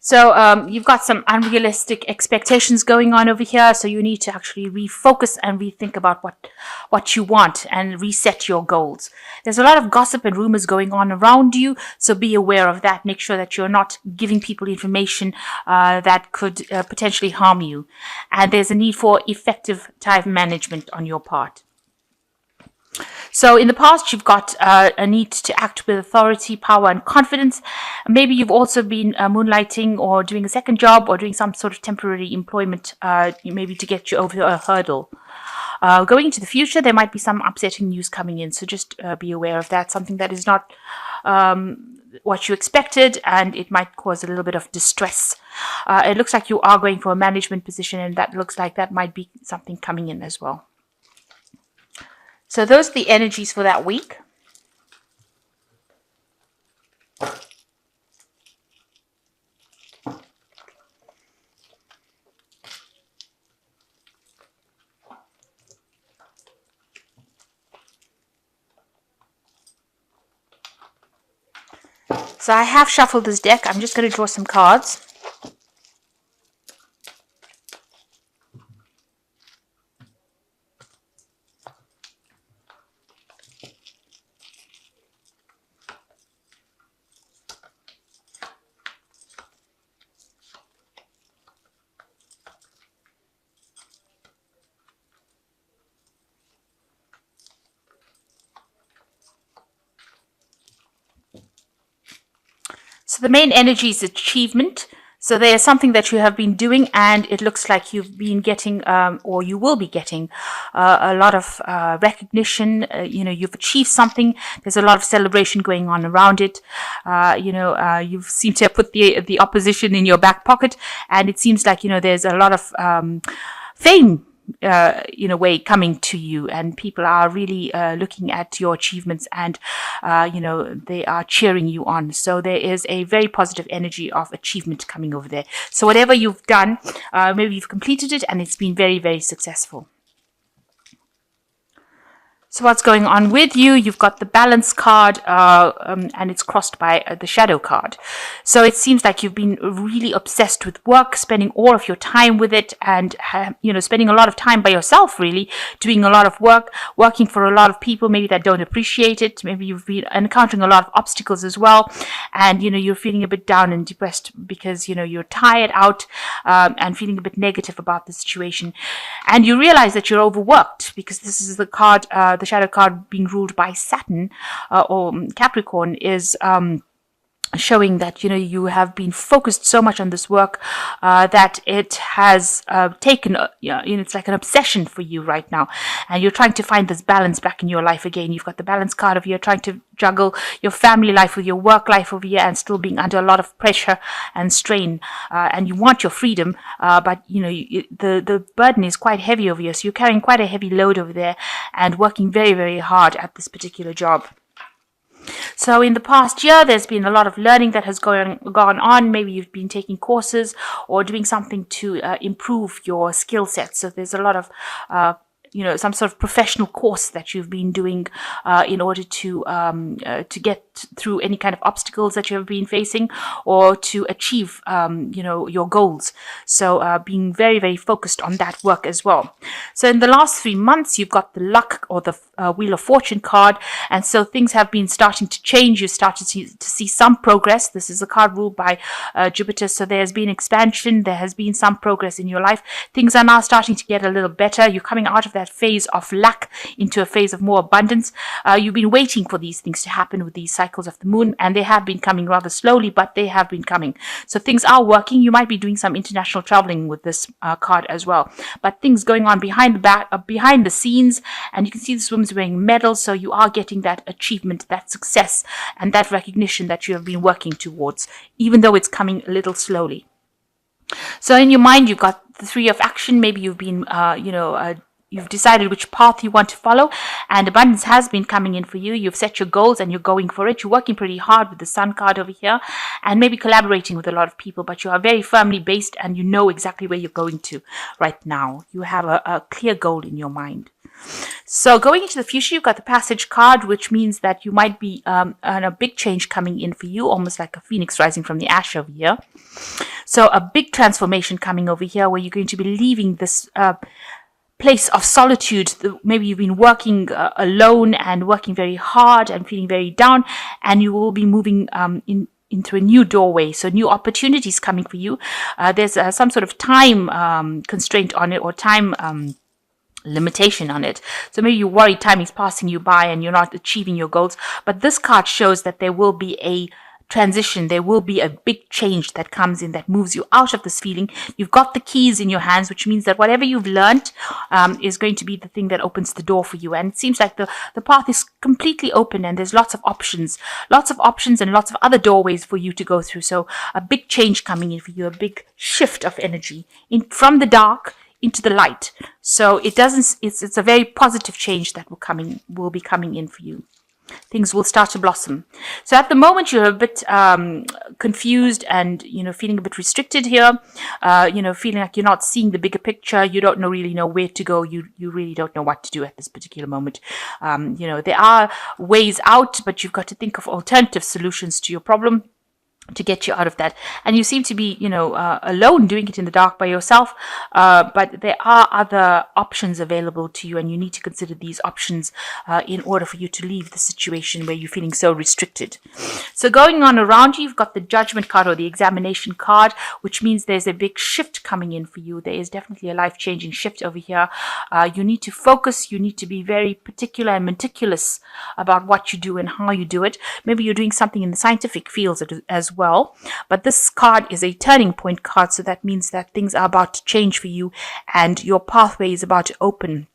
So you've got some unrealistic expectations going on over here. So you need to actually refocus and rethink about what you want and reset your goals. There's a lot of gossip and rumors going on around you. So be aware of that. Make sure that you're not giving people information that could potentially harm you. And there's a need for effective time management on your part. So in the past, you've got a need to act with authority, power, and confidence. Maybe you've also been moonlighting or doing a second job or doing some sort of temporary employment, maybe to get you over a hurdle. Going into the future, there might be some upsetting news coming in. So just be aware of that. Something that is not what you expected, and it might cause a little bit of distress. It looks like you are going for a management position, and that looks like that might be something coming in as well. So those are the energies for that week. So I have shuffled this deck. I'm just going to draw some cards. So the main energy is achievement. So there's something that you have been doing, and it looks like you've been getting, or you will be getting, a lot of recognition. You've achieved something. There's a lot of celebration going on around it. You seem to have put the opposition in your back pocket, and it seems like there's a lot of fame, in a way, coming to you, and people are really looking at your achievements, and they are cheering you on. So there is a very positive energy of achievement coming over there. So whatever you've done, maybe you've completed it and it's been very, very successful. So what's going on with you? You've got the balance card, and it's crossed by the shadow card. So it seems like you've been really obsessed with work, spending all of your time with it, and spending a lot of time by yourself, really, doing a lot of work, working for a lot of people maybe that don't appreciate it. Maybe you've been encountering a lot of obstacles as well, and you're feeling a bit down and depressed because you're tired out, and feeling a bit negative about the situation. And you realize that you're overworked, because this is the card, the shadow card being ruled by Saturn, or Capricorn, is showing that you have been focused so much on this work that it has taken it's like an obsession for you right now, and you're trying to find this balance back in your life again. You've got the balance card of you're trying to juggle your family life with your work life over here, and still being under a lot of pressure and strain, and you want your freedom, but the burden is quite heavy over here, so you're carrying quite a heavy load over there and working very, very hard at this particular job. So in the past year, there's been a lot of learning that has gone on. Maybe you've been taking courses or doing something to improve your skill set. So there's a lot of some sort of professional course that you've been doing in order to get through any kind of obstacles that you have been facing, or to achieve your goals. So being very, very focused on that work as well. So in the last 3 months, you've got the luck or the Wheel of Fortune card, and so things have been starting to change. You started to see some progress. This is a card ruled by Jupiter, so there has been expansion. There has been some progress in your life. Things are now starting to get a little better. You're coming out of that phase of lack into a phase of more abundance. You've been waiting for these things to happen with these cycles of the moon, and they have been coming rather slowly, but they have been coming. So things are working. You might be doing some international traveling with this card as well, but things going on behind the scenes, and you can see this woman's wearing medals, so you are getting that achievement, that success, and that recognition that you have been working towards, even though it's coming a little slowly. So in your mind, you've got the 3 of action. Maybe you've been you've decided which path you want to follow, and abundance has been coming in for you. You've set your goals and you're going for it. You're working pretty hard with the Sun card over here, and maybe collaborating with a lot of people, but you are very firmly based and you know exactly where you're going to right now. You have a clear goal in your mind. So going into the future, you've got the Passage card, which means that you might be on a big change coming in for you, almost like a phoenix rising from the ash over here. So a big transformation coming over here where you're going to be leaving this place of solitude. Maybe you've been working alone and working very hard and feeling very down, and you will be moving into a new doorway. So new opportunities coming for you. There's some sort of time constraint on it, or time limitation on it. So maybe you worry time is passing you by and you're not achieving your goals. But this card shows that there will be a transition. There will be a big change that comes in, that moves you out of this feeling. You've got the keys in your hands, which means that whatever you've learned is going to be the thing that opens the door for you. And it seems like the path is completely open, and there's lots of options and lots of other doorways for you to go through. So a big change coming in for you, a big shift of energy from the dark into the light. So it's a very positive change that will be coming in for you. Things will start to blossom. So at the moment you're a bit confused and feeling a bit restricted here, feeling like you're not seeing the bigger picture. You don't really know where to go. You really don't know what to do at this particular moment. There are ways out, but you've got to think of alternative solutions to your problem to get you out of that. And you seem to be, alone, doing it in the dark by yourself. But there are other options available to you, and you need to consider these options in order for you to leave the situation where you're feeling so restricted. So going on around you, you've got the Judgment card, or the Examination card, which means there's a big shift coming in for you. There is definitely a life-changing shift over here. You need to focus. You need to be very particular and meticulous about what you do and how you do it. Maybe you're doing something in the scientific fields as well, but this card is a turning point card, so that means that things are about to change for you and your pathway is about to open.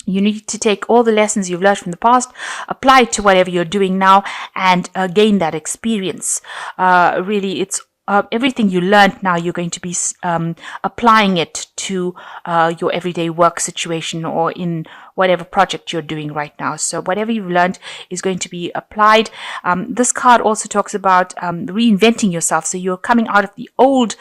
You need to take all the lessons you've learned from the past, apply it to whatever you're doing now, and gain that experience. Really, it's everything you learned now, you're going to be applying it to your everyday work situation, or in whatever project you're doing right now. So whatever you've learned is going to be applied. This card also talks about reinventing yourself. So you're coming out of the old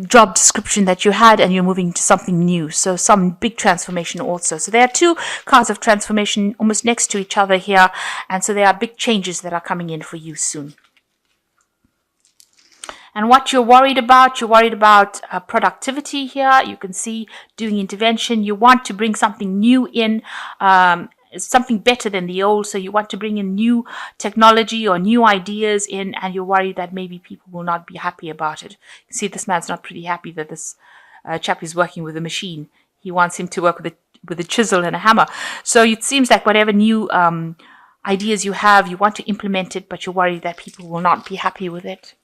job description that you had, and you're moving to something new. So some big transformation also. So there are two cards of transformation almost next to each other here. And so there are big changes that are coming in for you soon. And what you're worried about productivity here. You can see doing intervention. You want to bring something new in, something better than the old. So you want to bring in new technology or new ideas in, and you're worried that maybe people will not be happy about it. You can see this man's not pretty happy that this chap is working with a machine. He wants him to work with a chisel and a hammer. So it seems like whatever new ideas you have, you want to implement it, but you're worried that people will not be happy with it.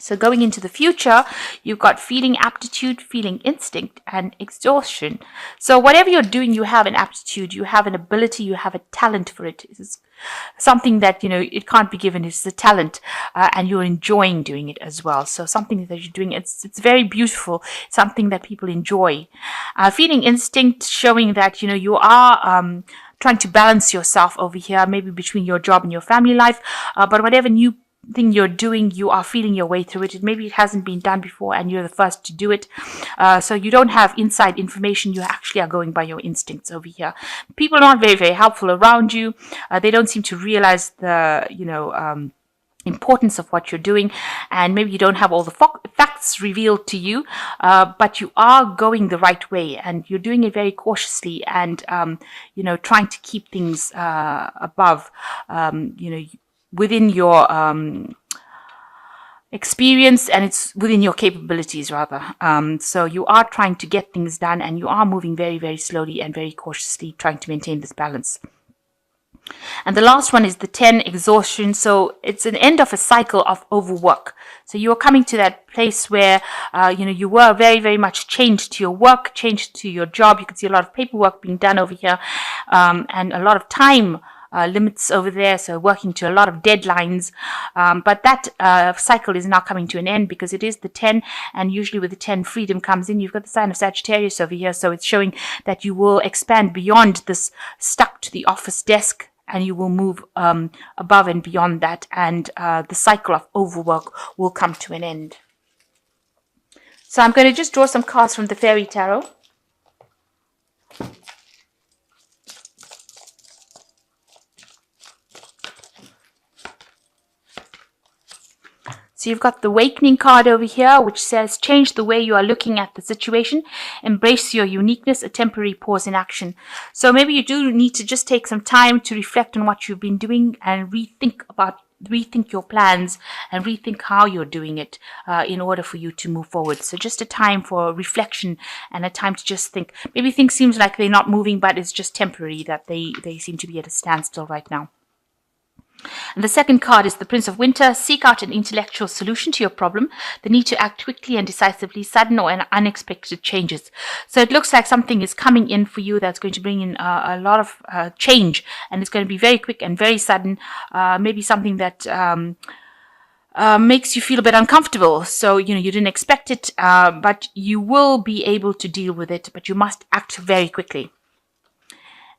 So going into the future, you've got feeling aptitude, feeling instinct, and exhaustion. So whatever you're doing, you have an aptitude, you have an ability, you have a talent for it. It's something that, it can't be given. It's a talent, and you're enjoying doing it as well. So something that you're doing, it's very beautiful, something that people enjoy. Feeling instinct, showing that, you are trying to balance yourself over here, maybe between your job and your family life, but whatever new thing you're doing, you are feeling your way through it. Maybe it hasn't been done before and you're the first to do it. So you don't have inside information. You actually are going by your instincts over here. People are not very, very helpful around you. They don't seem to realize the, importance of what you're doing, and maybe you don't have all the facts revealed to you, but you are going the right way, and you're doing it very cautiously, and trying to keep things above, within your experience, and it's within your capabilities rather. So you are trying to get things done, and you are moving very, very slowly and very cautiously, trying to maintain this balance. And the last one is the 10, exhaustion. So it's an end of a cycle of overwork. So you're coming to that place where, you were very, very much chained to your work, chained to your job. You can see a lot of paperwork being done over here, and a lot of time limits over there, so working to a lot of deadlines, but that cycle is now coming to an end, because it is the 10, and usually with the 10 freedom comes in. You've got the sign of Sagittarius over here, so it's showing that you will expand beyond this stuck to the office desk, and you will move above and beyond that, and the cycle of overwork will come to an end. So I'm going to just draw some cards from the Fairy Tarot. So you've got the Awakening card over here, which says, change the way you are looking at the situation, embrace your uniqueness, a temporary pause in action. So maybe you do need to just take some time to reflect on what you've been doing and rethink your plans and rethink how you're doing it in order for you to move forward. So just a time for reflection and a time to just think. Maybe things seem like they're not moving, but it's just temporary, that they seem to be at a standstill right now. And the second card is the Prince of Winter. Seek out an intellectual solution to your problem. The need to act quickly and decisively, sudden or unexpected changes. So it looks like something is coming in for you that's going to bring in a lot of change, and it's going to be very quick and very sudden. Maybe something that makes you feel a bit uncomfortable. So, you didn't expect it, but you will be able to deal with it, but you must act very quickly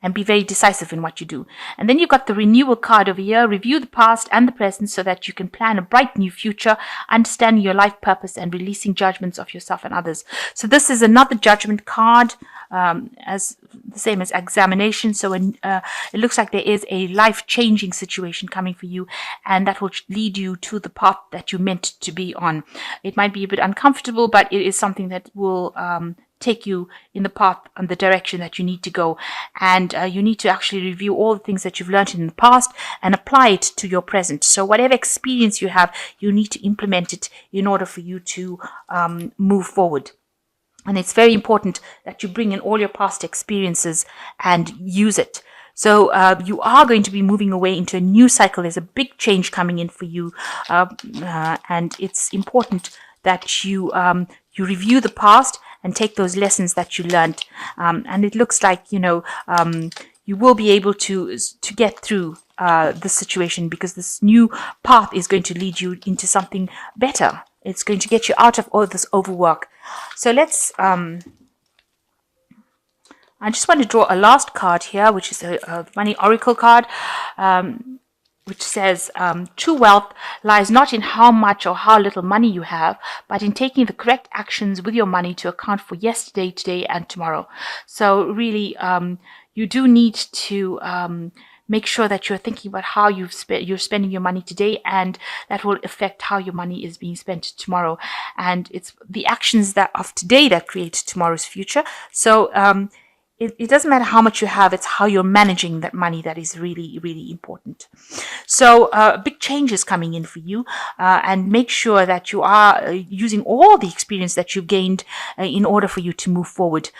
and be very decisive in what you do. And then you've got the Renewal card over here. Review the past and the present so that you can plan a bright new future, understanding your life purpose and releasing judgments of yourself and others. So this is another judgment card, as the same as examination. So it looks like there is a life-changing situation coming for you, and that will lead you to the path that you meant to be on. It might be a bit uncomfortable, but it is something that will take you in the path and the direction that you need to go. And you need to actually review all the things that you've learned in the past and apply it to your present. So whatever experience you have, you need to implement it in order for you to move forward. And it's very important that you bring in all your past experiences and use it. So you are going to be moving away into a new cycle. There's a big change coming in for you. And it's important that you review the past and take those lessons that you learned. And it looks like, you will be able to get through this situation, because this new path is going to lead you into something better. It's going to get you out of all this overwork. So let's, I just want to draw a last card here, which is a money oracle card, which says, true wealth lies not in how much or how little money you have, but in taking the correct actions with your money to account for yesterday, today, and tomorrow. So really, you do need to make sure that you're thinking about how you're spending your money today, and that will affect how your money is being spent tomorrow. And it's the actions of today that create tomorrow's future. So it doesn't matter how much you have, it's how you're managing that money that is really, really important. So big change is coming in for you, and make sure that you are using all the experience that you've gained in order for you to move forward.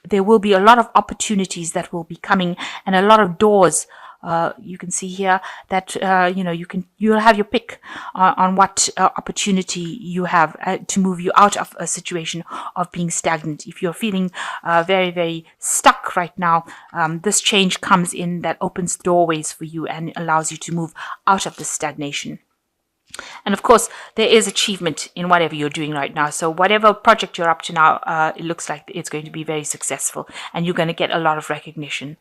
There will be a lot of opportunities that will be coming, and a lot of doors. You can see here that you'll have your pick on what opportunity you have to move you out of a situation of being stagnant. If you're feeling very, very stuck right now, this change comes in that opens doorways for you and allows you to move out of the stagnation. And of course, there is achievement in whatever you're doing right now. So whatever project you're up to now, it looks like it's going to be very successful, and you're going to get a lot of recognition.